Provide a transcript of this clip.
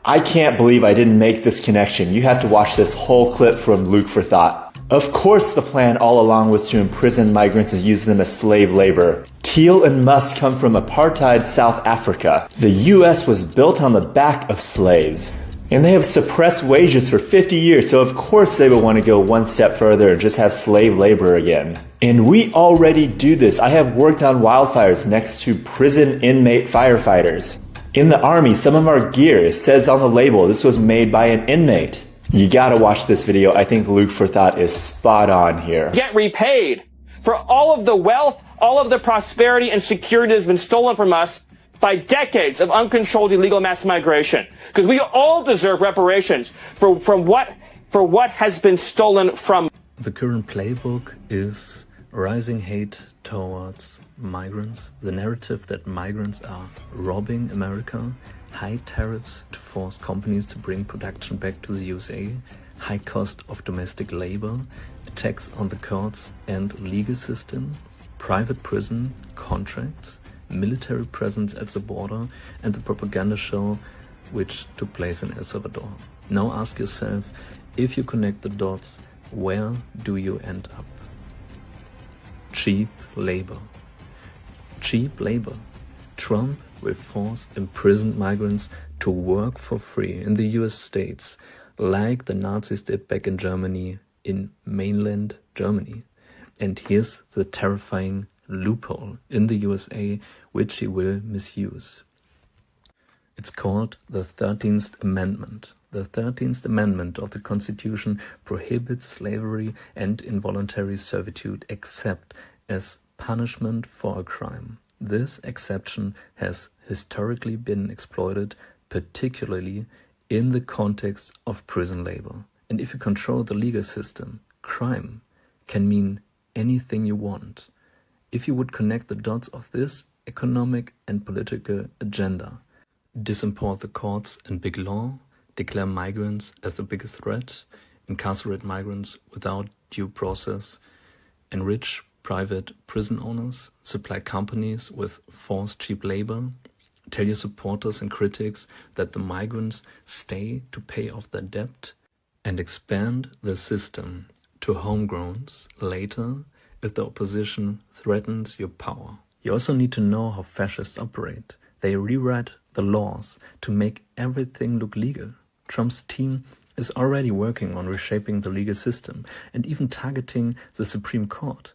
I can't believe I didn't make this connection. You have to watch this whole clip from Luke for Thought. Of course the plan all along was to imprison migrants and use them as slave labor. Teal and Musk come from apartheid South Africa. The US was built on the back of slaves. And they have suppressed wages for 50 years, so of course they would want to go one step further and just have slave labor again. And we already do this. I have worked on wildfires next to prison inmate firefighters. In the Army, some of our gear, it says on the label, this was made by an inmate. You gotta watch this video. I think Luke for Thought is spot on here. Get repaid for all of the wealth, all of the prosperity and security that has been stolen from us by decades of uncontrolled illegal mass migration. Because we all deserve reparations for what has been stolen from. The current playbook is rising hate towards migrants, the narrative that migrants are robbing America, high tariffs to force companies to bring production back to the USA, high cost of domestic labor, attacks on the courts and legal system, private prison contracts, military presence at the border, and the propaganda show which took place in El Salvador. Now ask yourself, if you connect the dots, where do you end up? Cheap labor. Cheap labor. Trump will force imprisoned migrants to work for free in the US states, like the Nazis did back in Germany, in mainland Germany. And here's the terrifying loophole in the USA, which he will misuse. It's called the 13th Amendment. The 13th Amendment of the Constitution prohibits slavery and involuntary servitude except as punishment for a crime. This exception has historically been exploited, particularly in the context of prison labor. And if you control the legal system, crime can mean anything you want. If you would connect the dots of this economic and political agenda, disimport the courts and big law, declare migrants as the biggest threat, incarcerate migrants without due process, enrich private prison owners, supply companies with forced cheap labor, tell your supporters and critics that the migrants stay to pay off their debt, and expand the system to homegrowns later if the opposition threatens your power. You also need to know how fascists operate. They rewrite the laws to make everything look legal. Trump's team is already working on reshaping the legal system and even targeting the Supreme Court.